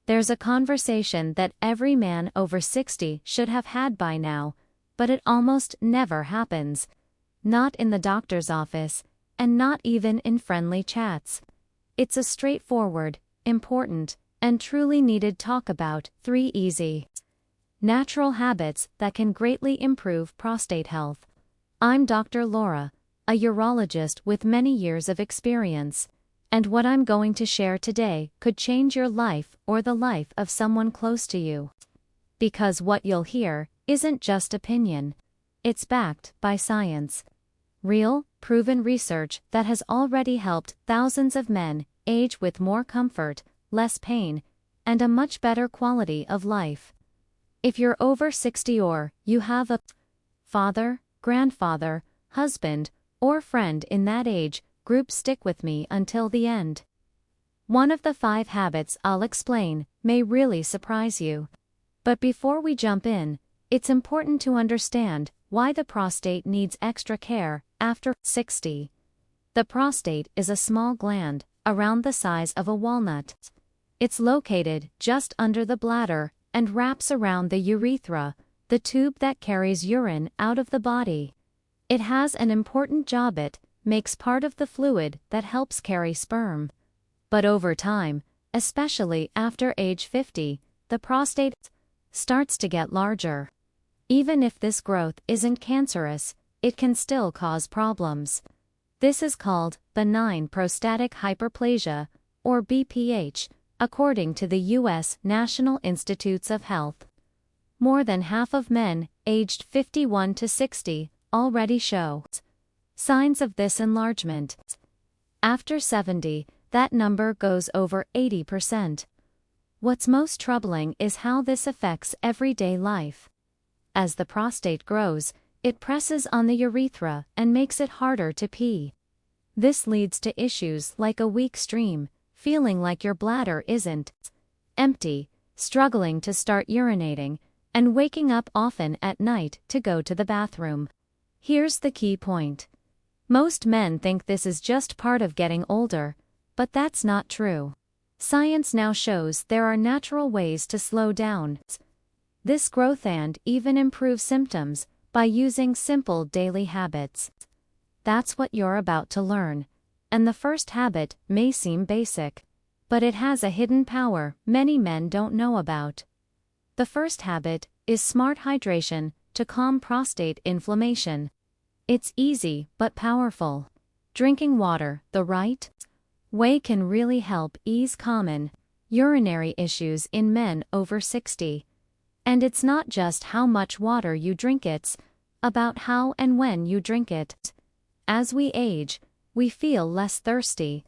There's a conversation that every man over 60 should have had by now, but it almost never happens. Not in the doctor's office, and not even in friendly chats. It's a straightforward, important, and truly needed talk about 3 easy, natural habits that can greatly improve prostate health. I'm Dr. Laura, a urologist with many years of experience, and what I'm going to share today could change your life or the life of someone close to you. Because what you'll hear isn't just opinion. It's backed by science. Real, proven research that has already helped thousands of men age with more comfort, less pain, and a much better quality of life. If you're over 60 or you have a father, grandfather, husband, or friend in that age group, stick with me until the end. One of the 5 habits I'll explain may really surprise you. But before we jump in, it's important to understand why the prostate needs extra care after 60. The prostate is a small gland, around the size of a walnut. It's located just under the bladder and wraps around the urethra, the tube that carries urine out of the body. It has an important job. It makes part of the fluid that helps carry sperm. But over time, especially after age 50, the prostate starts to get larger. Even if this growth isn't cancerous, it can still cause problems. This is called benign prostatic hyperplasia, or BPH, according to the U.S. National Institutes of Health. More than half of men aged 51 to 60 already show signs of this enlargement. After 70, that number goes over 80%. What's most troubling is how this affects everyday life. As the prostate grows, it presses on the urethra and makes it harder to pee. This leads to issues like a weak stream, feeling like your bladder isn't empty, struggling to start urinating, and waking up often at night to go to the bathroom. Here's the key point. Most men think this is just part of getting older, but that's not true. Science now shows there are natural ways to slow down this growth and even improve symptoms by using simple daily habits. That's what you're about to learn. And the first habit may seem basic, but it has a hidden power many men don't know about. The first habit is smart hydration to calm prostate inflammation. It's easy but powerful. Drinking water the right way can really help ease common urinary issues in men over 60. And it's not just how much water you drink, it's about how and when you drink it. As we age, we feel less thirsty.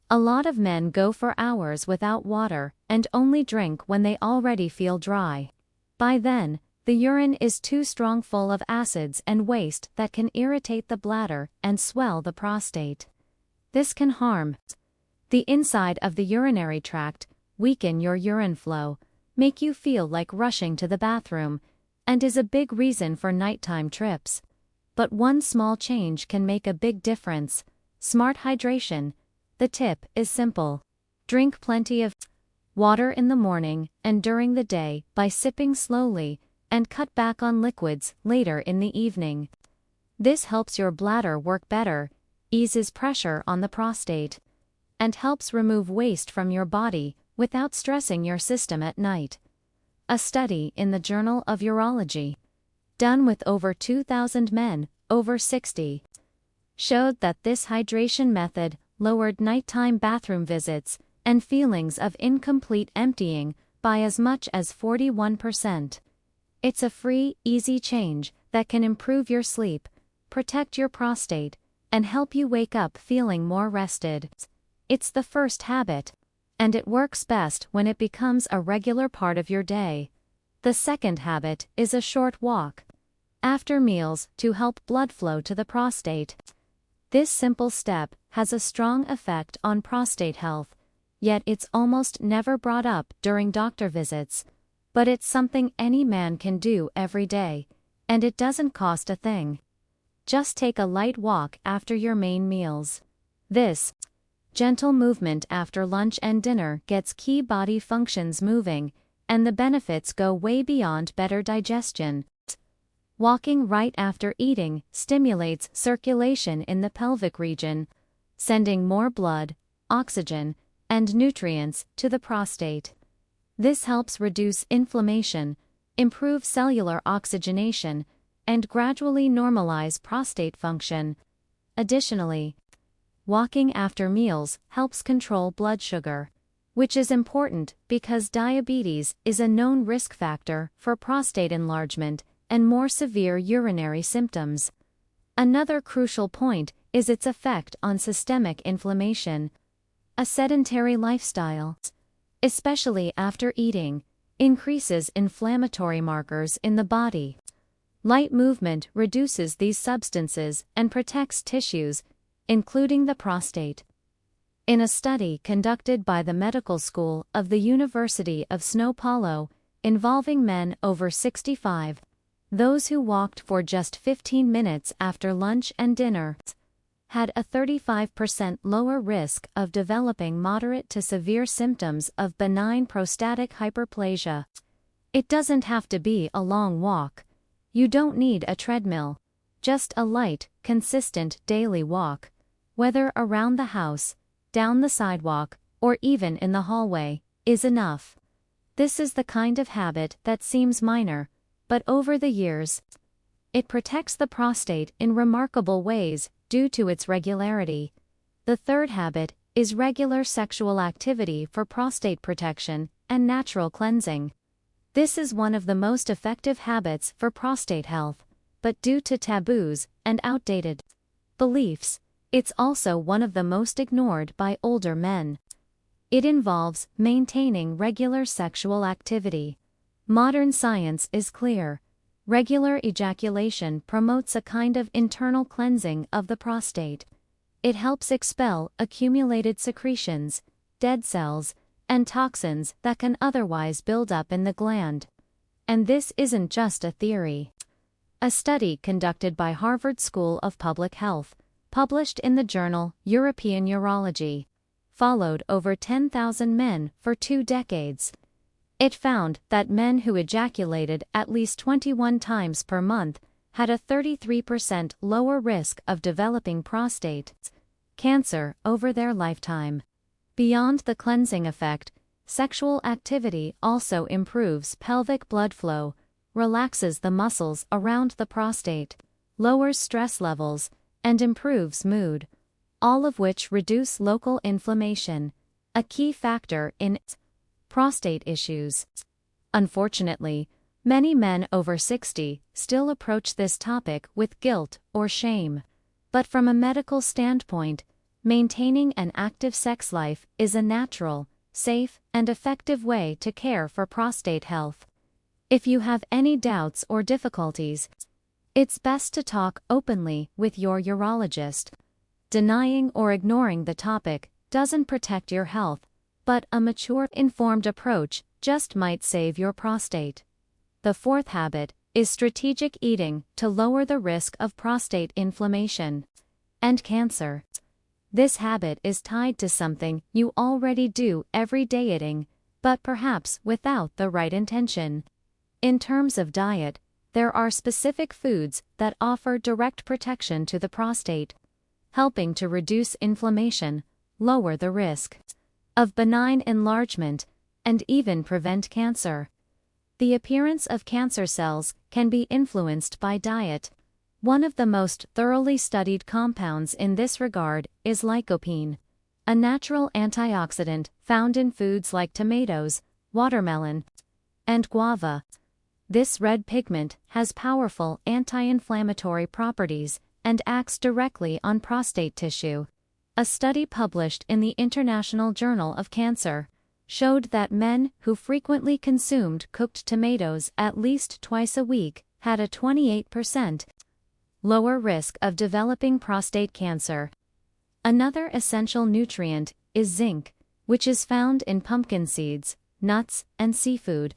A lot of men go for hours without water and only drink when they already feel dry. By then, the urine is too strong, full of acids and waste that can irritate the bladder and swell the prostate. This can harm the inside of the urinary tract, weaken your urine flow, make you feel like rushing to the bathroom, and is a big reason for nighttime trips. But one small change can make a big difference. Smart hydration. The tip is simple. Drink plenty of water in the morning and during the day by sipping slowly, and cut back on liquids later in the evening. This helps your bladder work better, eases pressure on the prostate, and helps remove waste from your body without stressing your system at night. A study in the Journal of Urology, done with over 2,000 men over 60, showed that this hydration method lowered nighttime bathroom visits and feelings of incomplete emptying by as much as 41%. It's a free, easy change that can improve your sleep, protect your prostate, and help you wake up feeling more rested. It's the first habit, and it works best when it becomes a regular part of your day. The second habit is a short walk after meals to help blood flow to the prostate. This simple step has a strong effect on prostate health, yet it's almost never brought up during doctor visits. But it's something any man can do every day, and it doesn't cost a thing. Just take a light walk after your main meals. This Gentle movement after lunch and dinner gets key body functions moving, and the benefits go way beyond better digestion. Walking right after eating stimulates circulation in the pelvic region, sending more blood, oxygen, and nutrients to the prostate. This helps reduce inflammation, improve cellular oxygenation, and gradually normalize prostate function. Additionally, walking after meals helps control blood sugar, which is important because diabetes is a known risk factor for prostate enlargement and more severe urinary symptoms. Another crucial point is its effect on systemic inflammation. A sedentary lifestyle, especially after eating, increases inflammatory markers in the body. Light movement reduces these substances and protects tissues, including the prostate. In a study conducted by the Medical School of the University of São Paulo, involving men over 65, those who walked for just 15 minutes after lunch and dinner had a 35% lower risk of developing moderate to severe symptoms of benign prostatic hyperplasia. It doesn't have to be a long walk. You don't need a treadmill. Just a light, consistent daily walk, whether around the house, down the sidewalk, or even in the hallway, is enough. This is the kind of habit that seems minor, but over the years, it protects the prostate in remarkable ways due to its regularity. The third habit is regular sexual activity for prostate protection and natural cleansing. This is one of the most effective habits for prostate health, but due to taboos and outdated beliefs, it's also one of the most ignored by older men. It involves maintaining regular sexual activity. Modern science is clear. Regular ejaculation promotes a kind of internal cleansing of the prostate. It helps expel accumulated secretions, dead cells, and toxins that can otherwise build up in the gland. And this isn't just a theory. A study conducted by Harvard School of Public Health, published in the journal European Urology, followed over 10,000 men for 2 decades. It found that men who ejaculated at least 21 times per month had a 33% lower risk of developing prostate cancer over their lifetime. Beyond the cleansing effect, sexual activity also improves pelvic blood flow, relaxes the muscles around the prostate, lowers stress levels, and improves mood, all of which reduce local inflammation, a key factor in prostate issues. Unfortunately, many men over 60 still approach this topic with guilt or shame. But from a medical standpoint, maintaining an active sex life is a natural, safe, and effective way to care for prostate health. If you have any doubts or difficulties, it's best to talk openly with your urologist. Denying or ignoring the topic doesn't protect your health, but a mature, informed approach just might save your prostate. The fourth habit is strategic eating to lower the risk of prostate inflammation and cancer. This habit is tied to something you already do every day: eating, but perhaps without the right intention. In terms of diet, there are specific foods that offer direct protection to the prostate, helping to reduce inflammation, lower the risk of benign enlargement, and even prevent cancer. The appearance of cancer cells can be influenced by diet. One of the most thoroughly studied compounds in this regard is lycopene, a natural antioxidant found in foods like tomatoes, watermelon, and guava. This red pigment has powerful anti-inflammatory properties and acts directly on prostate tissue. A study published in the International Journal of Cancer showed that men who frequently consumed cooked tomatoes at least twice a week had a 28% lower risk of developing prostate cancer. Another essential nutrient is zinc, which is found in pumpkin seeds, nuts, and seafood.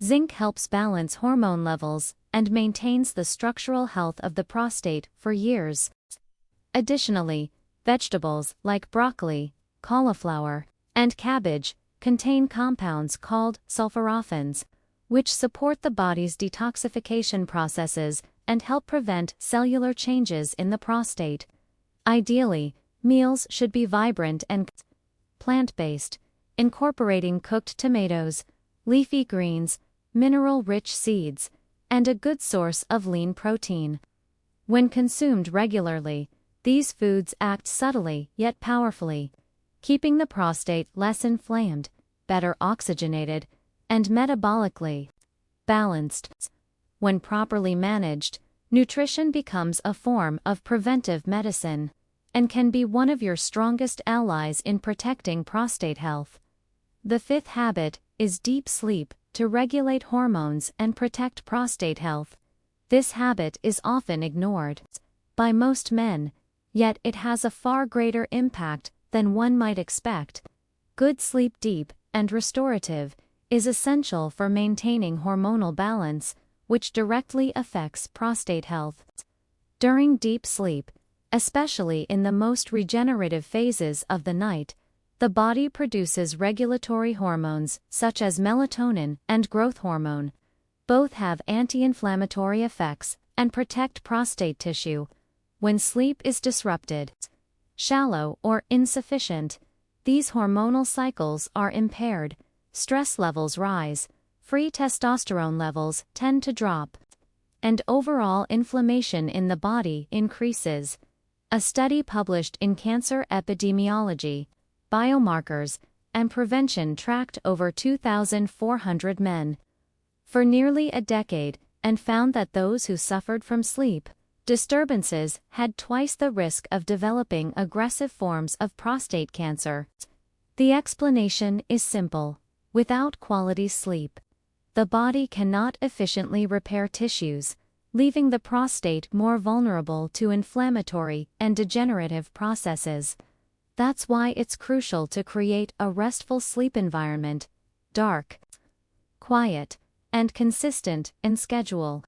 Zinc helps balance hormone levels and maintains the structural health of the prostate for years. Additionally, vegetables like broccoli, cauliflower, and cabbage contain compounds called sulforaphane, which support the body's detoxification processes and help prevent cellular changes in the prostate. Ideally, meals should be vibrant and plant-based, incorporating cooked tomatoes, leafy greens, mineral-rich seeds, and a good source of lean protein. When consumed regularly, these foods act subtly yet powerfully, keeping the prostate less inflamed, better oxygenated, and metabolically balanced. When properly managed, nutrition becomes a form of preventive medicine and can be one of your strongest allies in protecting prostate health. The fifth habit is deep sleep to regulate hormones and protect prostate health. This habit is often ignored by most men, yet it has a far greater impact than one might expect. Good sleep, deep and restorative, is essential for maintaining hormonal balance, which directly affects prostate health. During deep sleep, especially in the most regenerative phases of the night, the body produces regulatory hormones such as melatonin and growth hormone. Both have anti-inflammatory effects and protect prostate tissue. When sleep is disrupted, shallow or insufficient, these hormonal cycles are impaired, stress levels rise, free testosterone levels tend to drop, and overall inflammation in the body increases. A study published in Cancer Epidemiology, Biomarkers, and Prevention tracked over 2,400 men for nearly a decade and found that those who suffered from sleep disturbances had twice the risk of developing aggressive forms of prostate cancer. The explanation is simple. Without quality sleep, the body cannot efficiently repair tissues, leaving the prostate more vulnerable to inflammatory and degenerative processes. That's why it's crucial to create a restful sleep environment, dark, quiet, and consistent in schedule.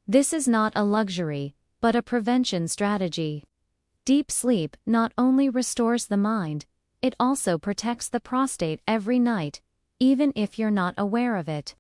This is not a luxury, but a prevention strategy. Deep sleep not only restores the mind, it also protects the prostate every night, even if you're not aware of it.